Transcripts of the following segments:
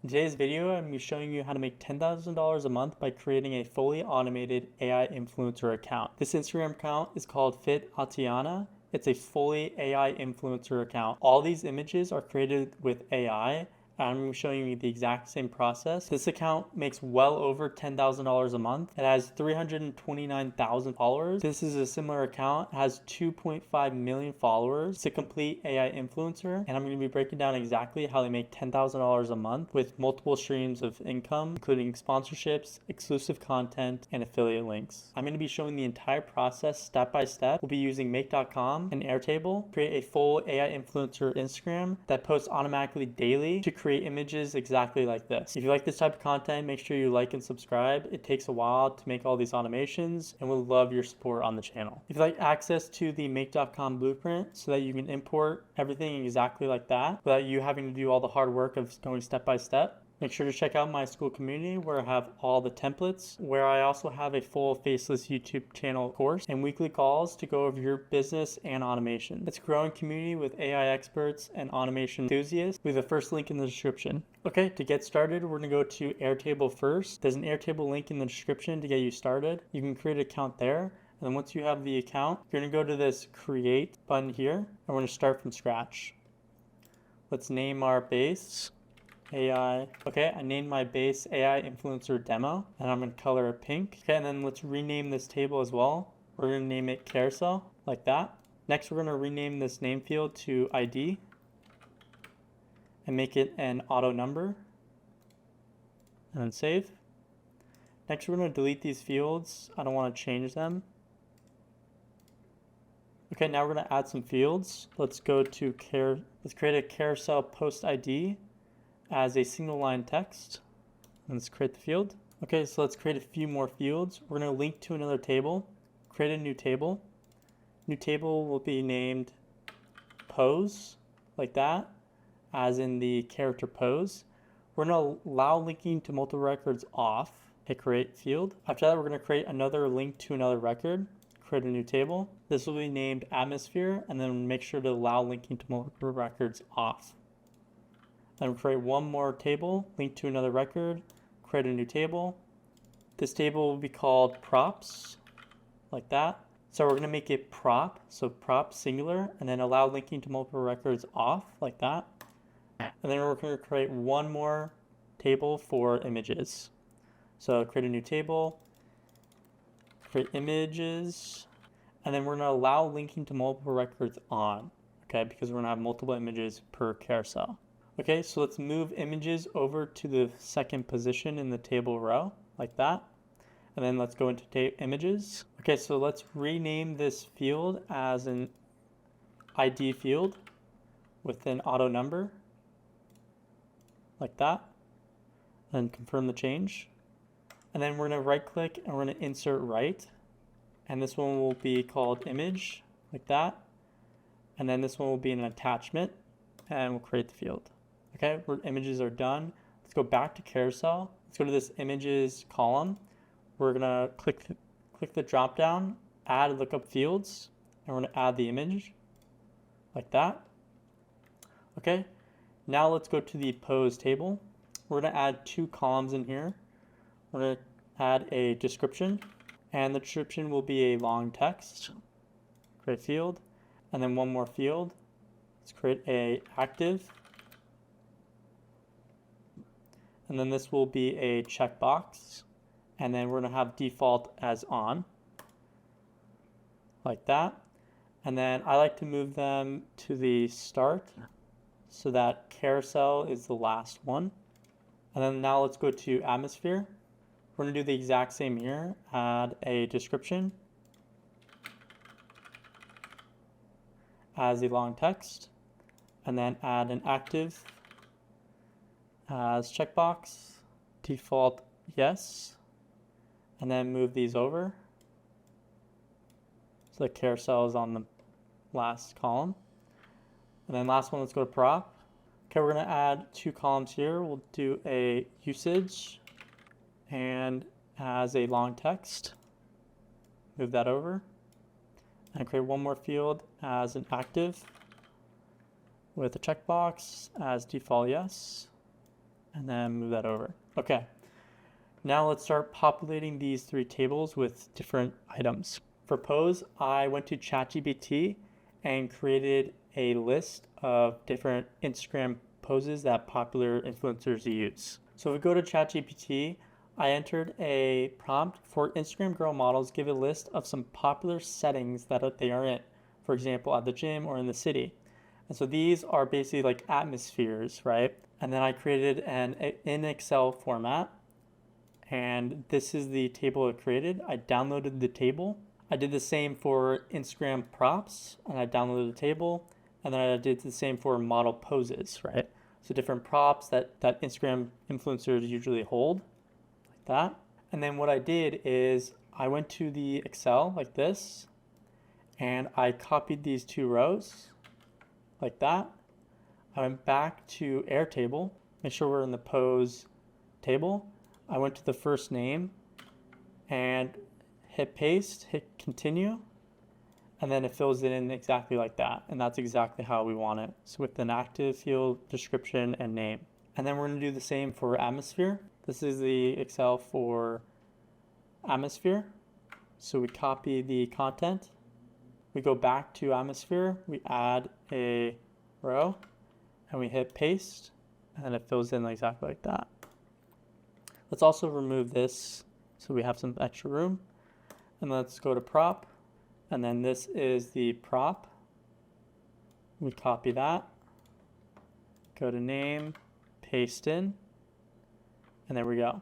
In today's video, I'm going to be showing you how to make $10,000 a month by creating a fully automated AI influencer account. This Instagram account is called Fit Atiana. It's a fully AI influencer account. All these images are created with AI. I'm going to be showing you the exact same process. This account makes well over $10,000 a month. It has 329,000 followers. This is a similar account. It has 2.5 million followers. It's a complete AI influencer, and I'm going to be breaking down exactly how they make $10,000 a month with multiple streams of income, including sponsorships, exclusive content, and affiliate links. I'm going to be showing the entire process step by step. We'll be using make.com and Airtable, create a full AI influencer Instagram that posts automatically daily to create images exactly like this. If you like this type of content, make sure you like and subscribe. It takes a while to make all these automations, and we'll love your support on the channel. If you'd like access to the make.com blueprint so that you can import everything exactly like that without you having to do all the hard work of going step by step, make sure to check out my school community where I have all the templates, where I also have a full faceless YouTube channel course and weekly calls to go over your business and automation. It's a growing community with AI experts and automation enthusiasts. We have the first link in the description. Okay, to get started, we're gonna go to Airtable first. There's an Airtable link in the description to get you started. You can create an account there. And then once you have the account, you're gonna go to this create button here, and we're gonna start from scratch. Let's name our base AI. Okay, I named my base AI influencer demo, and I'm going to color it pink. Okay, and then let's rename this table as well. We're going to name it carousel, like that. Next, we're going to rename this name field to ID and make it an auto number, and then save. Next, we're going to delete these fields. I don't want to change them. Okay, now we're going to add some fields. Let's go to let's create a carousel post ID as a single line text. Let's create the field. Okay, so let's create a few more fields. We're going to link to another table, create a new table. New table will be named pose, like that, as in the character pose. We're going to allow linking to multiple records off. Hit create field. After that, we're going to create another link to another record, create a new table. This will be named atmosphere, and then make sure to allow linking to multiple records off. Then we'll create one more table, link to another record, create a new table. This table will be called props, like that. So we're going to make it prop, so prop singular, and then allow linking to multiple records off, like that. And then we're going to create one more table for images. So create a new table, create images, and then we're going to allow linking to multiple records on, okay, because we're going to have multiple images per carousel. Okay, so let's move images over to the second position in the table row, like that. And then let's go into images. Okay, so let's rename this field as an ID field with an auto number, like that. And confirm the change. And then we're gonna right click and we're gonna insert right. And this one will be called image, like that. And then this one will be an attachment, and we'll create the field. Okay, our images are done. Let's go back to carousel. Let's go to this images column. We're gonna click the drop down, add lookup fields, and we're gonna add the image, like that. Okay, now let's go to the pose table. We're gonna add two columns in here. We're gonna add a description, and the description will be a long text. Create field, and then one more field. Let's create a active. And then this will be a checkbox, and then we're going to have default as on, like that. And then I like to move them to the start so that carousel is the last one. And then now let's go to atmosphere. We're going to do the exact same here, add a description as a long text, and then add an active as checkbox, default yes, and then move these over so the carousel is on the last column. And then last one, let's go to prop. Okay, we're going to add two columns here. We'll do a usage and as a long text, move that over, and create one more field as an active with a checkbox as default yes, and then move that over. Okay, now let's start populating these three tables with different items. For pose, I went to ChatGPT and created a list of different Instagram poses that popular influencers use. So if we go to ChatGPT, I entered a prompt for Instagram girl models, give a list of some popular settings that they are in, for example, at the gym or in the city. And so these are basically like atmospheres, right? And then I created in Excel format, and this is the table I created. I downloaded the table. I did the same for Instagram props, and I downloaded the table, and then I did the same for model poses, right? So different props that Instagram influencers usually hold, like that. And then what I did is I went to the Excel like this, and I copied these two rows like that. I went back to Airtable, make sure we're in the pose table. I went to the first name and hit paste, hit continue, and then it fills it in exactly like that. And that's exactly how we want it. So with an active field, description, and name. And then we're gonna do the same for atmosphere. This is the Excel for atmosphere. So we copy the content. We go back to atmosphere, we add a row, and we hit paste, and then it fills in exactly like that. Let's also remove this so we have some extra room. And let's go to prop, and then this is the prop. We copy that, go to name, paste in, and there we go.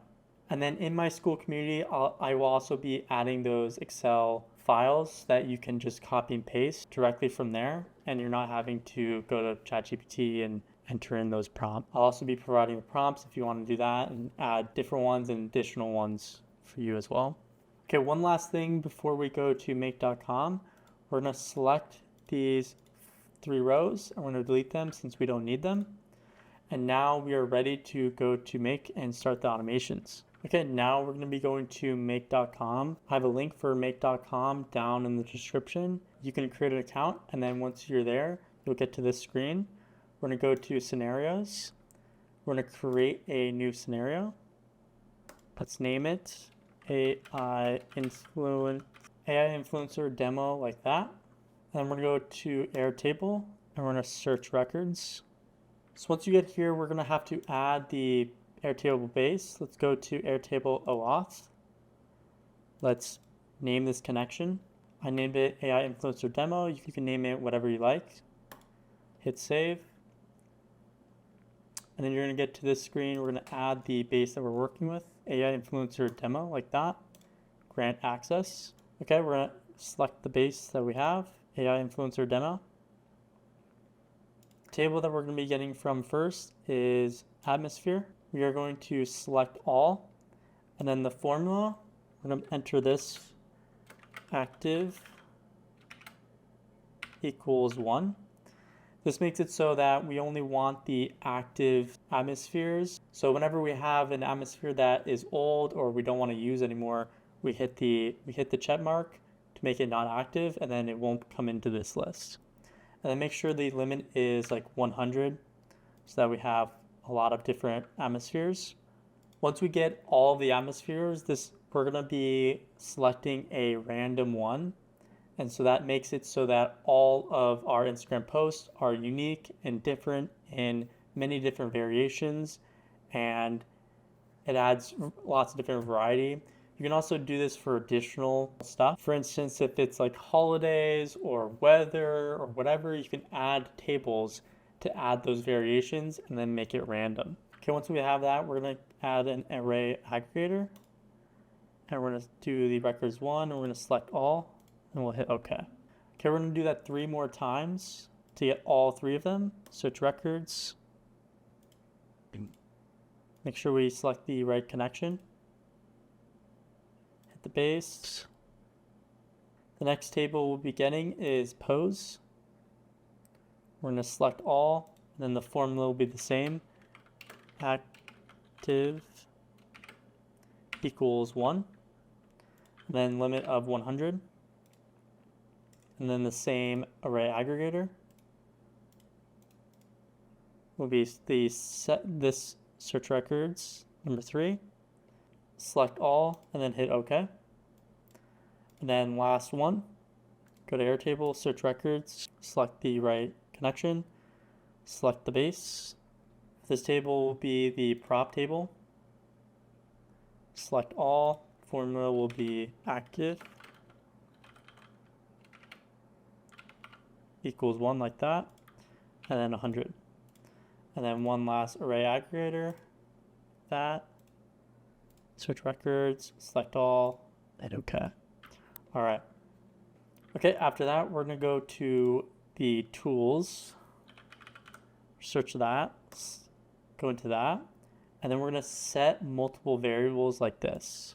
And then in my school community, I will also be adding those Excel files that you can just copy and paste directly from there, and you're not having to go to ChatGPT and enter in those prompts. I'll also be providing the prompts if you want to do that and add different ones and additional ones for you as well. Okay, one last thing before we go to make.com. We're going to select these three rows and we're going to delete them since we don't need them. And now we are ready to go to make and start the automations. Okay, now we're going to be going to make.com. I have a link for make.com down in the description. You can create an account, and then once you're there, you'll get to this screen. We're going to go to scenarios. We're going to create a new scenario. Let's name it AI influencer demo, like that. And we're going to go to Airtable, and we're going to search records. So once you get here, we're going to have to add the Airtable base. Let's go to Airtable OAuth. Let's name this connection. I named it AI Influencer Demo. You can name it whatever you like. Hit save. And then you're going to get to this screen. We're going to add the base that we're working with, AI Influencer Demo, like that. Grant access. Okay, we're going to select the base that we have, AI Influencer Demo. Table that we're going to be getting from first is atmosphere. We are going to select all, and then the formula, we're going to enter this active equals 1. This makes it so that we only want the active atmospheres. So whenever we have an atmosphere that is old or we don't want to use anymore, we hit the check mark to make it not active, and then it won't come into this list. And then make sure the limit is like 100 so that we have a lot of different atmospheres. Once we get all the atmospheres, we're going to be selecting a random one. And so that makes it so that all of our Instagram posts are unique and different in many different variations, and it adds lots of different variety. You can also do this for additional stuff. For instance, if it's like holidays or weather or whatever, you can add tables to add those variations and then make it random. Okay, once we have that, we're going to add an array aggregator, and we're going to do the records 1, and we're going to select all, and we'll hit OK. Okay, we're going to do that 3 more times to get all 3 of them. Search records. Make sure we select the right connection. Hit the base. The next table we'll be getting is pose. We're going to select all, and then the formula will be the same. Active equals 1. Then limit of 100. And then the same array aggregator will be this search records, number 3, select all, and then hit OK. And then last one, go to Airtable, search records, select the right connection, select the base. This table will be the prop table. Select all, formula will be active equals 1 like that, and then 100. And then one last array aggregator, that, search records, select all, and OK. All right. Okay, after that, we're going to go to the tools, search that, go into that, and then we're going to set multiple variables like this.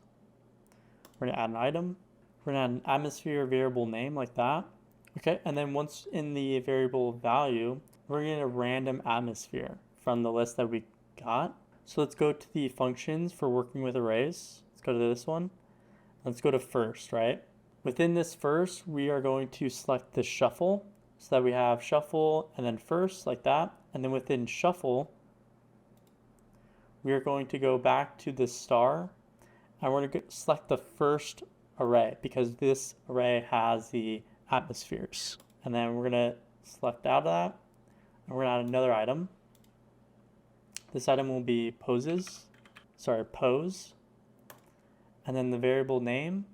We're going to add an item. We're going to add an atmosphere variable name like that. Okay, and then once in the variable value, we're going to get a random atmosphere from the list that we got. So let's go to the functions for working with arrays. Let's go to this one. Let's go to first, right? Within this first, we are going to select the shuffle so that we have shuffle and then first like that. And then within shuffle, we are going to go back to the star and we're going to select the first array because this array has the atmospheres. And then we're going to select out of that and we're going to add another item. This item will be pose. And then the variable name,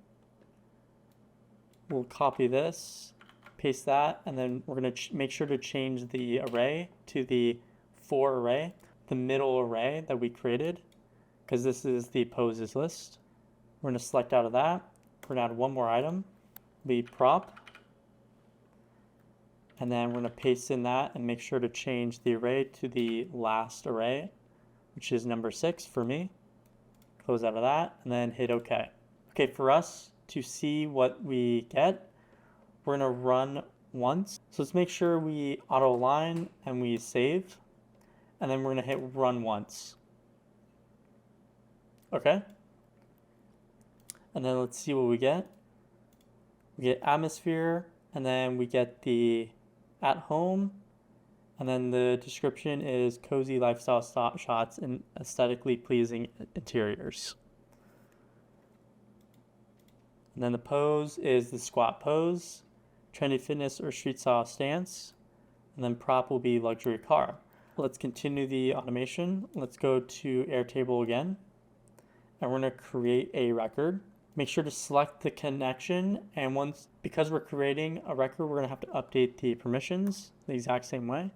we'll copy this, paste that, and then we're going to make sure to change the array to the for array, the middle array that we created, because this is the poses list. We're going to select out of that. We're going to add one more item, be prop, and then we're going to paste in that and make sure to change the array to the last array, which is number 6 for me. Close out of that, and then hit OK. Okay, for us to see what we get, we're going to run once. So let's make sure we auto align and we save, and then we're going to hit run once. Okay. And then let's see what we get. We get atmosphere, and then we get the at home, and then the description is cozy lifestyle shots and aesthetically pleasing interiors. And then the pose is the squat pose, trendy fitness or street style stance, and then prop will be luxury car. Let's continue the automation. Let's go to Airtable again, and we're going to create a record. Make sure to select the connection, and because we're creating a record, we're going to have to update the permissions the exact same way.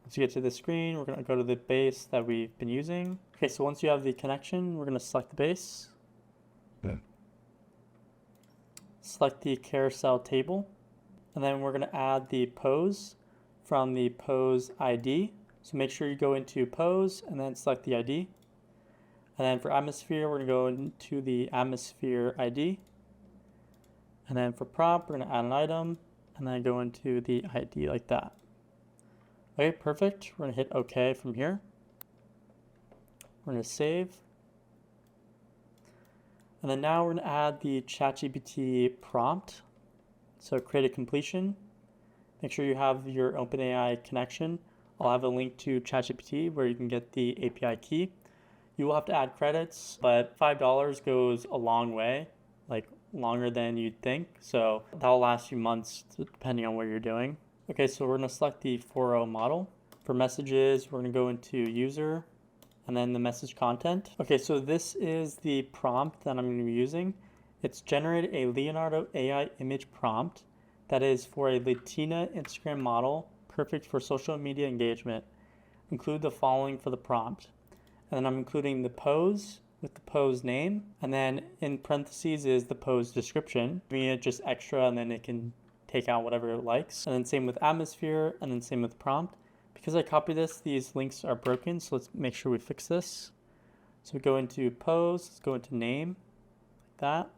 Once you get to the screen, we're going to go to the base that we've been using. Okay, so once you have the connection, we're going to select the base. Okay. Select the carousel table, and then we're going to add the pose from the pose ID. So make sure you go into pose and then select the ID. And then for atmosphere, we're going to go into the atmosphere ID. And then for prop, we're going to add an item and then go into the ID like that. Okay, perfect. We're going to hit OK from here. We're going to save. And then now we're going to add the ChatGPT prompt. So create a completion. Make sure you have your OpenAI connection. I'll have a link to ChatGPT where you can get the API key. You will have to add credits, but $5 goes a long way, like longer than you'd think. So that'll last you months depending on what you're doing. Okay, so we're going to select the 4.0 model. For messages, we're going to go into user and then the message content. Okay, so this is the prompt that I'm going to be using. It's generate a Leonardo AI image prompt that is for a Latina Instagram model, perfect for social media engagement. Include the following for the prompt. And then I'm including the pose with the pose name, and then in parentheses is the pose description, giving it just extra, and then it can take out whatever it likes. And then same with atmosphere, and then same with prompt. Because I copied this, these links are broken, so let's make sure we fix this. So we go into pose, let's go into name, like that,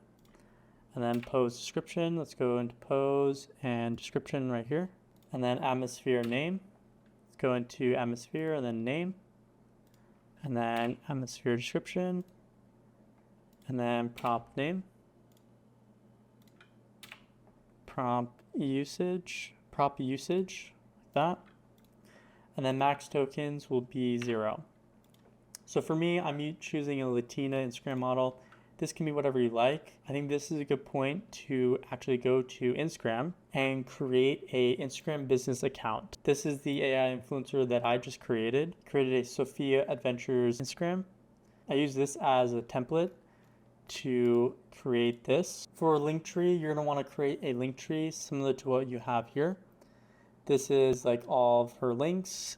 and then pose description. Let's go into pose and description right here, and then atmosphere name. Let's go into atmosphere and then name. And then atmosphere description, and then prompt name, prop usage, like that. and then max tokens will be 0. So for me, I'm choosing a Latina Instagram model. This can be whatever you like. I think this is a good point to actually go to Instagram and create a Instagram business account. This is the AI influencer that I just created. Created a Sophia Adventures Instagram. I use this as a template to create this. For a link tree, you're gonna wanna create a link tree similar to what you have here. This is like all of her links,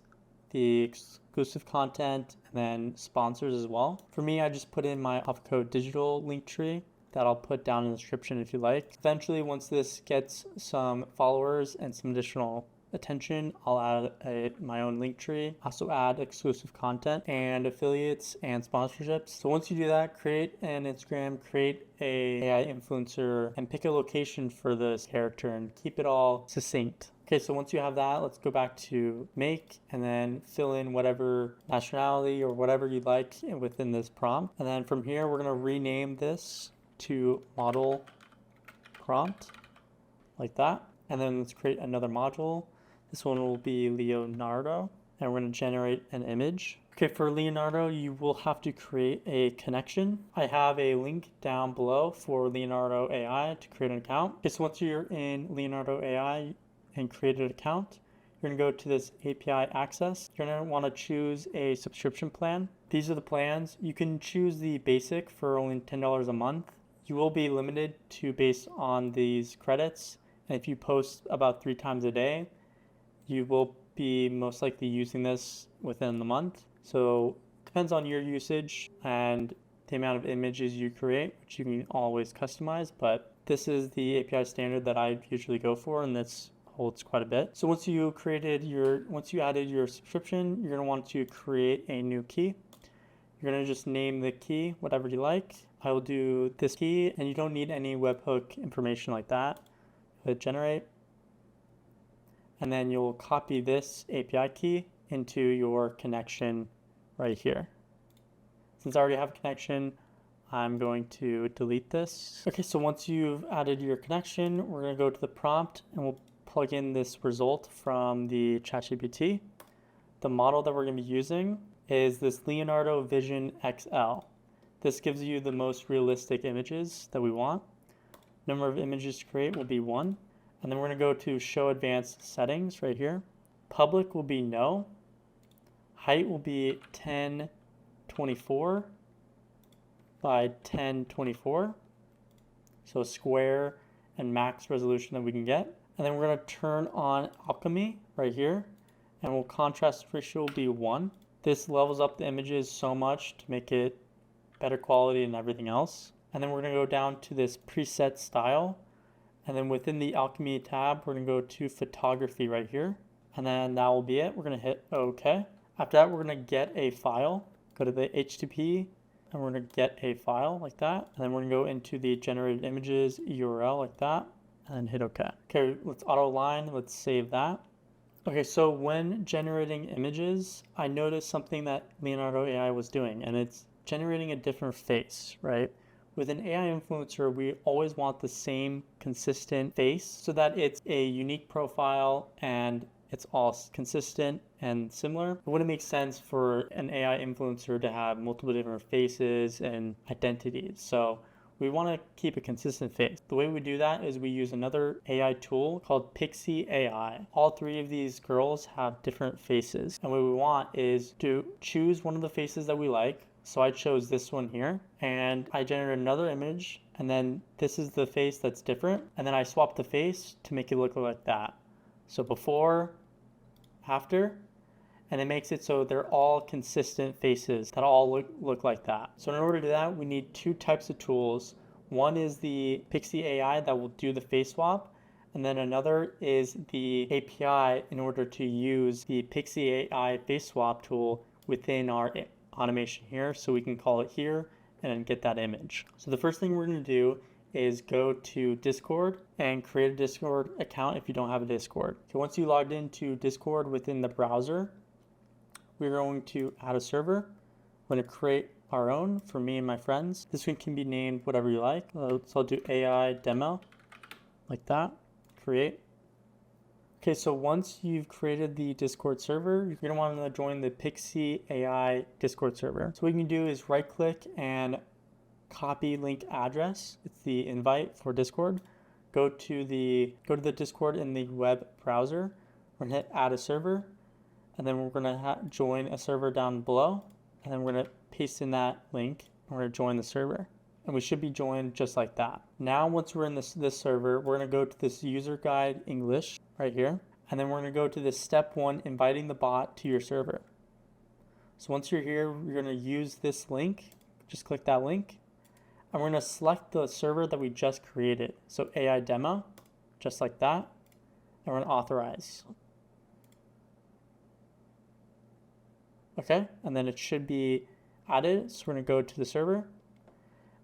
the exclusive content, and then sponsors as well. For me, I just put in my Offcode digital link tree that I'll put down in the description if you like. Eventually, once this gets some followers and some additional attention, I'll add my own link tree, also add exclusive content and affiliates and sponsorships. So once you do that, create an Instagram, create a AI influencer, and pick a location for this character and keep it all succinct. Okay, so once you have that, let's go back to make and then fill in whatever nationality or whatever you'd like within this prompt. And then from here, we're gonna rename this to model prompt, like that. And then let's create another module. This one will be Leonardo, and we're gonna generate an image. Okay, for Leonardo, you will have to create a connection. I have a link down below for Leonardo AI to create an account. Okay, so once you're in Leonardo AI and create an account, you're gonna go to this API access. You're gonna wanna choose a subscription plan. These are the plans. You can choose the basic for only $10 a month. You will be limited to based on these credits. And if you post about 3 times a day, you will be most likely using this within the month. So it depends on your usage and the amount of images you create, which you can always customize, but this is the API standard that I usually go for, and this holds quite a bit. So once you added your subscription, you're gonna want to create a new key. You're gonna just name the key whatever you like. I will do this key, and you don't need any webhook information like that. Hit generate, and then you'll copy this API key into your connection right here. Since I already have a connection, I'm going to delete this. Okay, so once you've added your connection, we're gonna go to the prompt and we'll plug in this result from the ChatGPT. The model that we're gonna be using is this Leonardo Vision XL. This gives you the most realistic images that we want. Number of images to create will be 1. And then we're gonna go to show advanced settings right here. Public will be no. Height will be 1024 by 1024. So square and max resolution that we can get. And then we're gonna turn on alchemy right here. And we'll contrast ratio will be 1. This levels up the images so much to make it better quality and everything else. And then we're gonna go down to this preset style. And then within the alchemy tab, we're gonna go to photography right here. And then that will be it. We're gonna hit OK. After that, we're gonna get a file. Go to the HTTP, and we're gonna get a file like that. And then we're gonna go into the generated images URL like that, and then hit OK. Okay, let's auto align, let's save that. Okay, so when generating images, I noticed something that Leonardo AI was doing, and it's generating a different face, right? With an AI influencer, we always want the same consistent face so that it's a unique profile and it's all consistent and similar. It wouldn't make sense for an AI influencer to have multiple different faces and identities. So we want to keep a consistent face. The way we do that is we use another AI tool called Pixie AI. All 3 of these girls have different faces. And what we want is to choose one of the faces that we like. So I chose this one here, and I generated another image, and then this is the face that's different, and then I swapped the face to make it look like that. So before, after, and it makes it so they're all consistent faces that all look like that. So in order to do that, we need 2 types of tools. One is the Pixie AI that will do the face swap, and then another is the API in order to use the Pixie AI face swap tool within our automation here, so we can call it here and then get that image. So the first thing we're going to do is go to Discord and create a Discord account if you don't have a Discord. Okay, once you logged into Discord within the browser, we're going to add a server. We're going to create our own for me and my friends. This one can be named whatever you like. So I'll do AI demo like that. Create. Okay, so once you've created the Discord server, you're going to want to join the Pixie AI Discord server. So what you can do is right click and copy link address. It's the invite for Discord. Go to the Discord in the web browser. We're going to hit add a server, and then we're going to join a server down below, and then we're going to paste in that link, and we're going to join the server. And we should be joined just like that. Now, once we're in this server, we're going to go to this user guide English right here. And then we're going to go to this step 1, inviting the bot to your server. So once you're here, you're going to use this link. Just click that link. And we're going to select the server that we just created. So AI demo, just like that. And we're going to authorize. Okay, and then it should be added. So we're going to go to the server.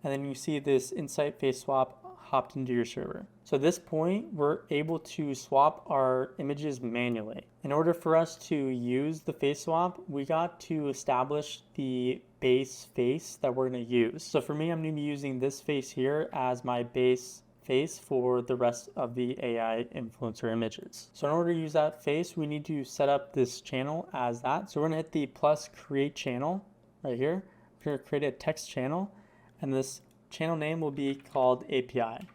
And then you see this Insight face swap hopped into your server. So at this point, we're able to swap our images manually. In order for us to use the face swap, we got to establish the base face that we're going to use. So for me, I'm going to be using this face here as my base face for the rest of the AI influencer images. So in order to use that face, we need to set up this channel as that. So we're going to hit the plus create channel right here. We're going to create a text channel. And this channel name will be called API.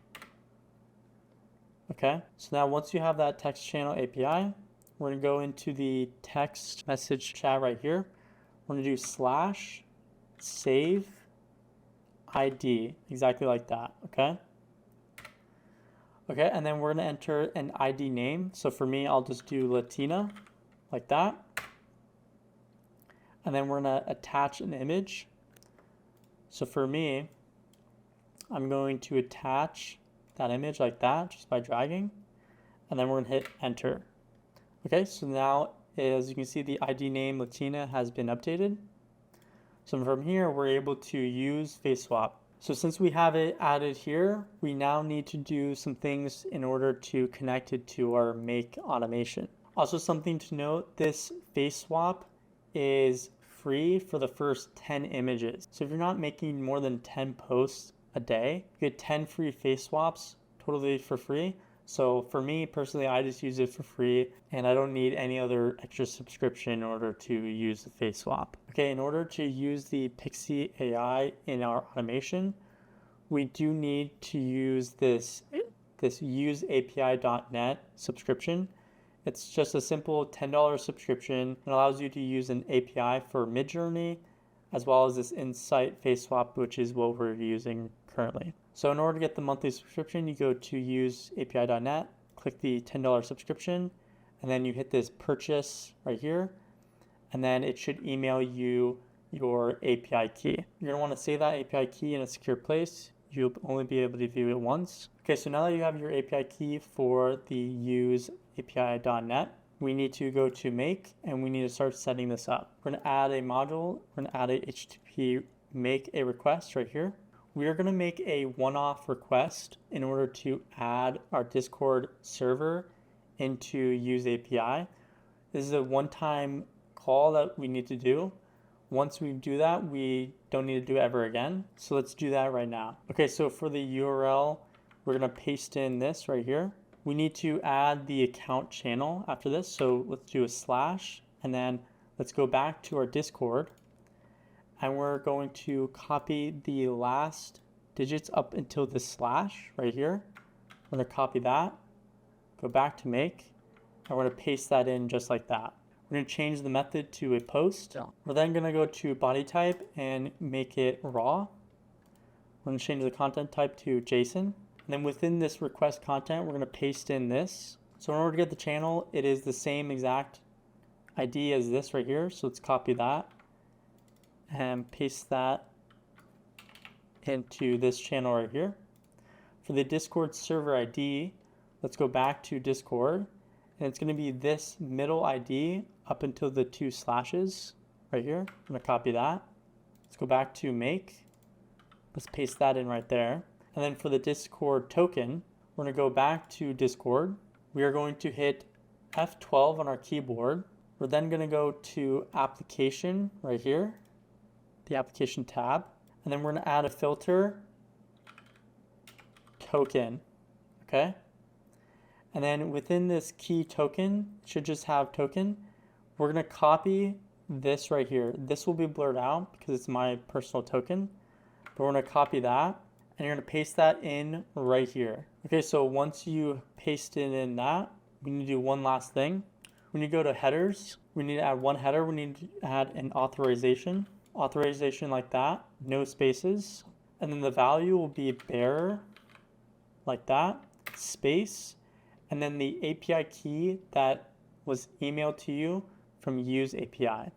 Okay, so now once you have that text channel API, we're going to go into the text message chat right here. We're going to do / save ID, exactly like that, okay? Okay, and then we're going to enter an ID name. So for me, I'll just do Latina, like that. And then we're going to attach an image. So for me, I'm going to attach that image like that just by dragging, and then we're going to hit enter. Okay, so now as you can see, the ID name Latina has been updated. So from here, we're able to use face swap. So since we have it added here, we now need to do some things in order to connect it to our make automation. Also, something to note, this face swap is free for the first 10 images. So if you're not making more than 10 posts a day, you get 10 free face swaps totally for free. So for me personally, I just use it for free and I don't need any other extra subscription in order to use the face swap. Okay, in order to use the Pixie AI in our automation, we do need to use this useapi.net subscription. It's just a simple $10 subscription. It allows you to use an API for Midjourney, as well as this Insight face swap, which is what we're using currently. So in order to get the monthly subscription, you go to useapi.net, click the $10 subscription, and then you hit this purchase right here, and then it should email you your API key. You're gonna wanna save that API key in a secure place. You'll only be able to view it once. Okay, so now that you have your API key for the useapi.net, we need to go to make and we need to start setting this up. We're gonna add a module, we're gonna add a HTTP make a request right here. We are gonna make a one-off request in order to add our Discord server into use API. This is a one-time call that we need to do. Once we do that, we don't need to do it ever again. So let's do that right now. Okay, so for the URL, we're gonna paste in this right here. We need to add the account channel after this. So let's do a / and then let's go back to our Discord and we're going to copy the last digits up until the / right here. We're gonna copy that, go back to make, and we're gonna paste that in just like that. We're going to change the method to a post. We're then going to go to body type and make it raw. We're going to change the content type to JSON. And then within this request content, we're going to paste in this. So in order to get the channel, it is the same exact ID as this right here. So let's copy that and paste that into this channel right here. For the Discord server ID, let's go back to Discord. And it's going to be this middle ID up until the 2 slashes right here. I'm going to copy that. Let's go back to make. Let's paste that in right there. And then for the Discord token, we're going to go back to Discord. We are going to hit F12 on our keyboard. We're then going to go to application right here, the application tab. And then we're going to add a filter token. Okay. And then within this key token, it should just have token. We're going to copy this right here. This will be blurred out because it's my personal token. But we're going to copy that, and you're going to paste that in right here. Okay, so once you paste it in that, we need to do one last thing. When you go to headers, we need to add one header. We need to add an authorization. Authorization like that, no spaces. And then the value will be bearer, like that, space. And then the API key that was emailed to you from use API.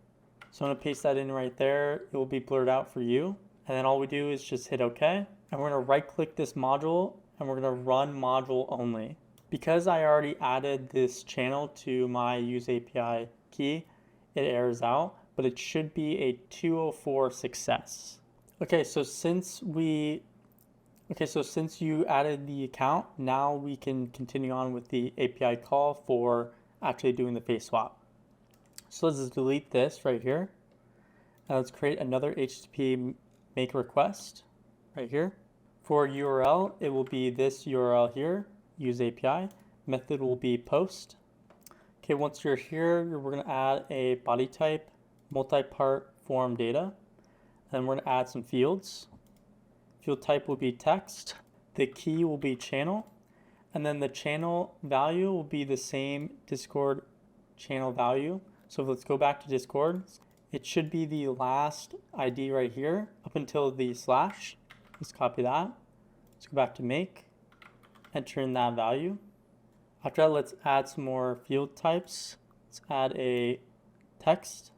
So I'm going to paste that in right there. It will be blurred out for you. And then all we do is just hit OK. And we're going to right click this module and we're going to run module only. Because I already added this channel to my use API key, it errors out, but it should be a 204 success. Okay, so since you added the account, now we can continue on with the API call for actually doing the face swap. So let's just delete this right here. And let's create another HTTP make request right here. For URL, it will be this URL here, use API. Method will be post. Okay, once you're here, we're going to add a body type, multi-part form data. Then we're going to add some fields. Field type will be text. The key will be channel. And then the channel value will be the same Discord channel value. So let's go back to Discord. It should be the last ID right here up until the slash. Let's copy that. Let's go back to make. Enter in that value. After that, let's add some more field types. Let's add a text.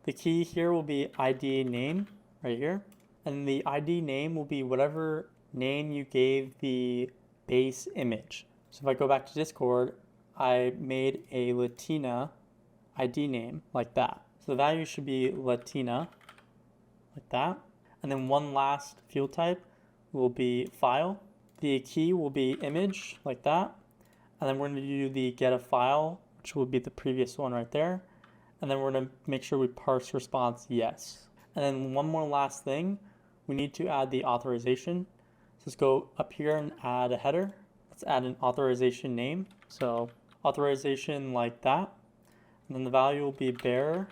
The key here will be ID name right here. And the ID name will be whatever name you gave the base image. So if I go back to Discord, I made a Latina ID name like that. So the value should be Latina like that. And then one last field type will be file. The key will be image like that. And then we're going to do the get a file, which will be the previous one right there. And then we're going to make sure we parse response yes. And then one more last thing, we need to add the authorization. So let's go up here and add a header. Let's add an authorization name. So authorization like that. And then the value will be bearer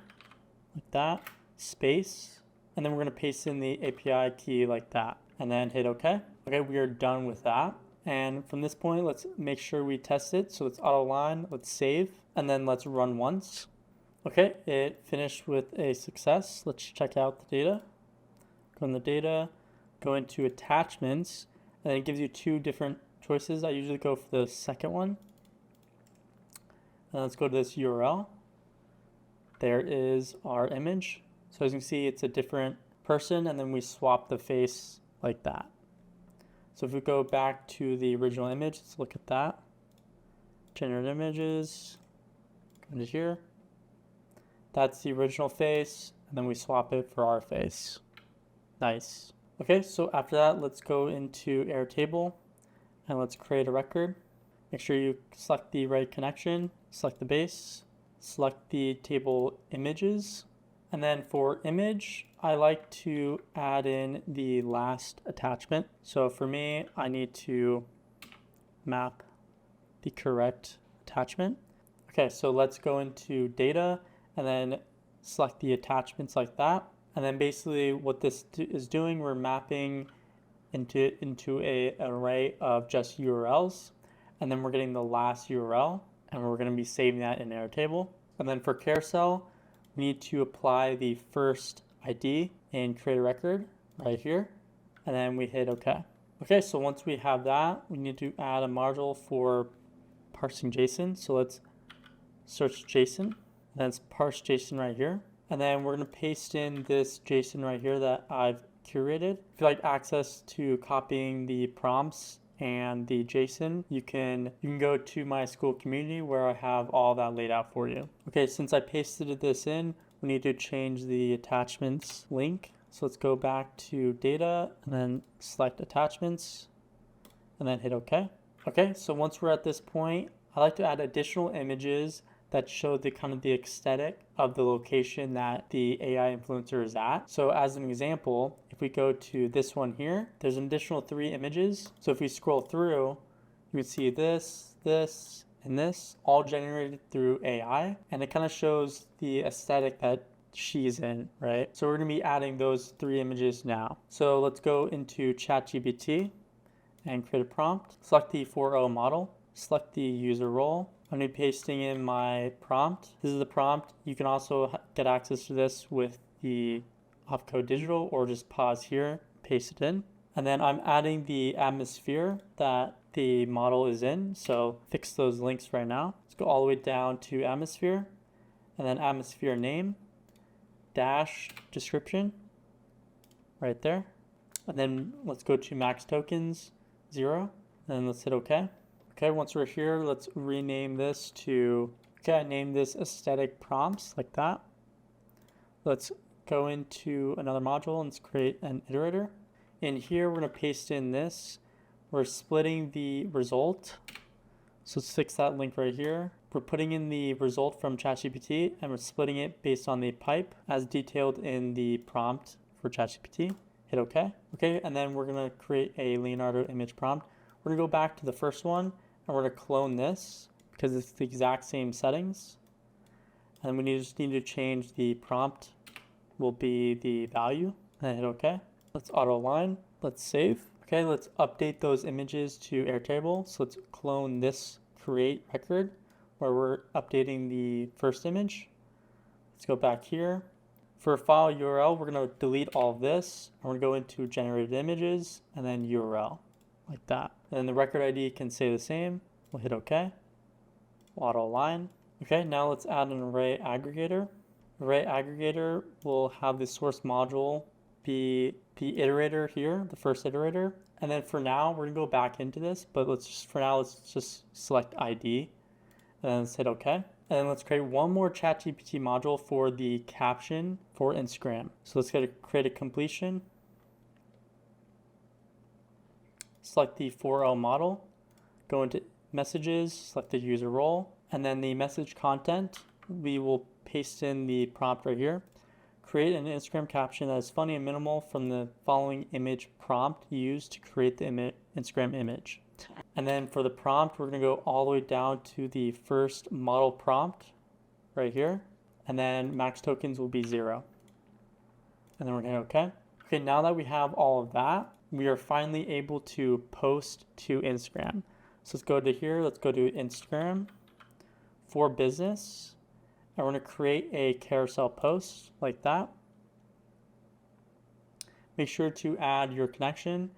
like that, space. And then we're going to paste in the API key like that and then hit OK. Okay, we are done with that. And from this point, let's make sure we test it. So let's auto line, let's save, and then let's run once. Okay, it finished with a success. Let's check out the data. Go in the data, go into attachments, and it gives you two different choices. I usually go for the second one. And let's go to this URL. There is our image. So as you can see, it's a different person, and then we swap the face like that. So if we go back to the original image, let's look at that. Generate images, go into here. That's the original face, and then we swap it for our face. Nice. Okay, so after that, let's go into Airtable, and let's create a record. Make sure you select the right connection, select the base, select the table images, and then for image, I like to add in the last attachment. So for me, I need to map the correct attachment. Okay, so let's go into data and then select the attachments like that. And then basically what this is doing, we're mapping into an array of just URLs. And then we're getting the last URL, and we're going to be saving that in Airtable. And then for carousel, we need to apply the first ID and create a record right here, and then we hit OK. Okay, so once we have that, we need to add a module for parsing JSON. So let's search JSON, and then it's parse JSON right here. And then we're going to paste in this JSON right here that I've curated. If you like access to copying the prompts and the JSON, you can go to my school community where I have all that laid out for you. Okay, since I pasted this in, we need to change the attachments link. So let's go back to data and then select attachments and then hit OK. Okay, so once we're at this point, I like to add additional images that show the kind of the aesthetic of the location that the AI influencer is at. So as an example, if we go to this one here, there's an additional 3 images. So if we scroll through, you would see this, this, and this, all generated through AI. And it kind of shows the aesthetic that she's in, right? So we're gonna be adding those 3 images now. So let's go into ChatGPT and create a prompt. Select the 4.0 model, select the user role. I'm gonna be pasting in my prompt. This is the prompt. You can also get access to this with the Offcode Digital, or just pause here, paste it in. And then I'm adding the atmosphere that the model is in. So fix those links right now. Let's go all the way down to atmosphere, and then atmosphere name, dash description, right there. And then let's go to max tokens, 0. And then let's hit OK. Okay, once we're here, let's rename this to, I named this aesthetic prompts, like that. Let's go into another module and let's create an iterator. In here, we're gonna paste in this. We're splitting the result. So let's fix that link right here. We're putting in the result from ChatGPT and we're splitting it based on the pipe as detailed in the prompt for ChatGPT. Hit OK. Okay, and then we're gonna create a Leonardo image prompt. We're gonna go back to the first one and we're gonna clone this because it's the exact same settings. And we just need to change the prompt will be the value, and hit OK. Let's auto align, let's save. Okay, let's update those images to Airtable. So let's clone this create record where we're updating the first image. Let's go back here. For file URL, we're gonna delete all of this. And we're gonna go into generated images and then URL, like that. And the record ID can stay the same. We'll hit OK. We'll auto align. Okay, now let's add an array aggregator. Array aggregator will have the source module be the iterator here, the first iterator. And then for now, we're gonna go back into this, but let's just select ID and then let's hit OK. And then let's create one more ChatGPT module for the caption for Instagram. So let's create a completion. Select the 4.0 model, go into messages, select the user role, and then the message content, we will paste in the prompt right here. Create an Instagram caption that is funny and minimal from the following image prompt used to create the Instagram image. And then for the prompt, we're gonna go all the way down to the first model prompt right here. And then max tokens will be 0. And then we're gonna hit OK. Okay, now that we have all of that, we are finally able to post to Instagram. So let's go to here, let's go to Instagram for business. And we're gonna create a carousel post like that. Make sure to add your connection.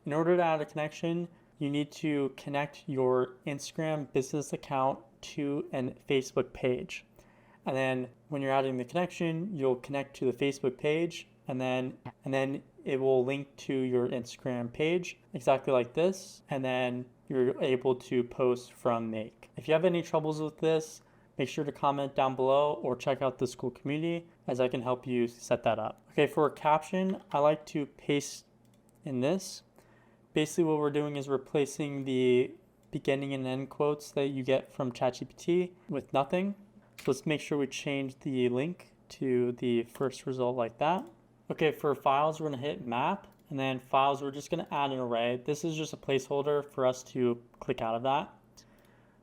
In order to add a connection, you need to connect your Instagram business account to a Facebook page. And then when you're adding the connection, you'll connect to the Facebook page and then it will link to your Instagram page exactly like this. And then you're able to post from Make. If you have any troubles with this, make sure to comment down below or check out the school community as I can help you set that up. Okay, for a caption, I like to paste in this. Basically what we're doing is replacing the beginning and end quotes that you get from ChatGPT with nothing. So let's make sure we change the link to the first result like that. Okay, for files, we're gonna hit map, and then files, we're just gonna add an array. This is just a placeholder for us to click out of that.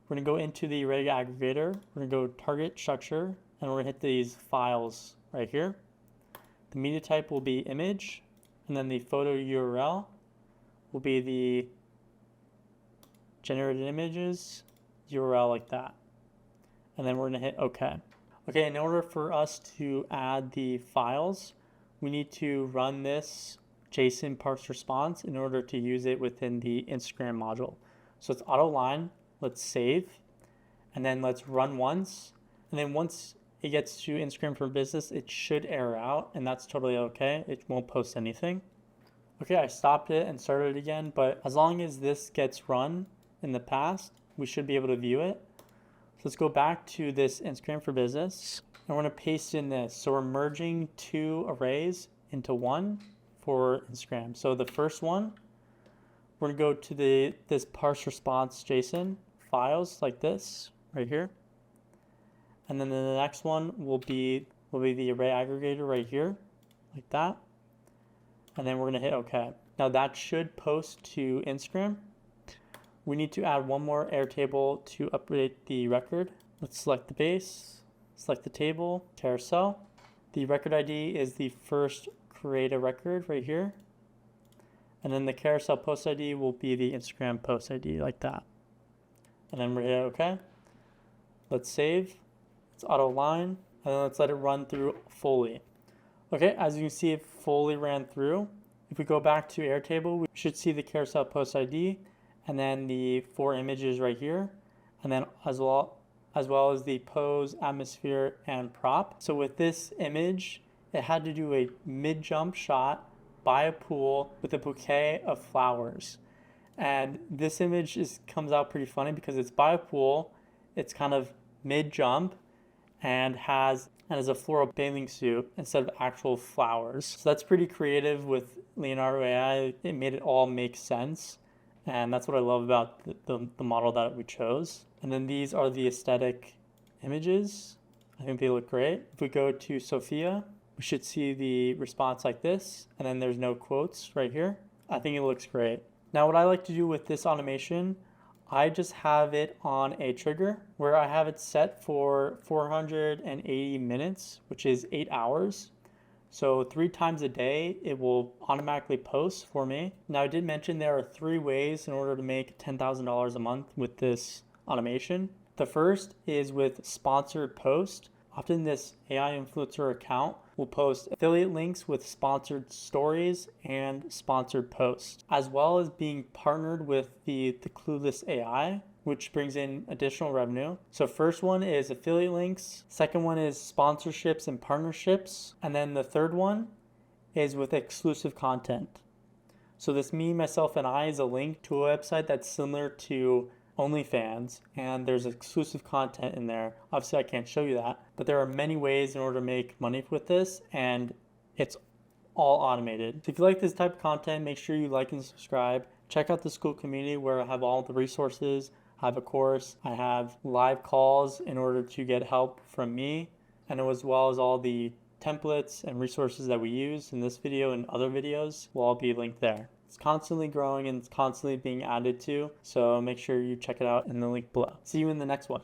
We're gonna go into the array aggregator. We're gonna go target structure, and we're gonna hit these files right here. The media type will be image, and then the photo URL will be the generated images URL like that. And then we're gonna hit OK. Okay, in order for us to add the files, we need to run this JSON parse response in order to use it within the Instagram module. So it's auto line, let's save, and then let's run once. And then once it gets to Instagram for Business, it should error out, and that's totally okay. It won't post anything. Okay, I stopped it and started it again, but as long as this gets run in the past, we should be able to view it. So let's go back to this Instagram for Business, and we're gonna paste in this. So we're merging 2 arrays into one for Instagram. So the first one, we're gonna go to this parse response JSON files like this right here. And then the next one will be the array aggregator right here, like that. And then we're gonna hit OK. Now that should post to Instagram. we need to add one more Airtable to update the record. Let's select the base, select the table, carousel. The record ID is the first create a record right here. And then the carousel post ID will be the Instagram post ID, like that. And then we're here, okay. Let's save. Let's auto line, and then let's let it run through fully. Okay, as you can see, it fully ran through. If we go back to Airtable, we should see the carousel post ID, and then the 4 images right here, and then as well as the pose, atmosphere, and prop. So with this image, it had to do a mid-jump shot by a pool with a bouquet of flowers. And this image comes out pretty funny because it's by a pool, it's kind of mid-jump, and has a floral bathing suit instead of actual flowers. So that's pretty creative with Leonardo AI. It made it all make sense. And that's what I love about the model that we chose. And then these are the aesthetic images. I think they look great. If we go to Sophia, we should see the response like this. And then there's no quotes right here. I think it looks great. Now what I like to do with this automation, I just have it on a trigger where I have it set for 480 minutes, which is 8 hours. So 3 times a day, it will automatically post for me. Now I did mention there are 3 ways in order to make $10,000 a month with this automation. The first is with sponsored post. Often this AI influencer account will post affiliate links with sponsored stories and sponsored posts, as well as being partnered with the Clueless AI, which brings in additional revenue. So first one is affiliate links. Second one is sponsorships and partnerships. And then the third one is with exclusive content. So this Me, Myself, and I is a link to a website that's similar to OnlyFans, and there's exclusive content in there. Obviously I can't show you that, but there are many ways in order to make money with this, and it's all automated. So if you like this type of content, make sure you like and subscribe. Check out the school community where I have all the resources. I have a course, I have live calls in order to get help from me, and as well as all the templates and resources that we use in this video and other videos will all be linked there. It's constantly growing and it's constantly being added to, so make sure you check it out in the link below. See you in the next one.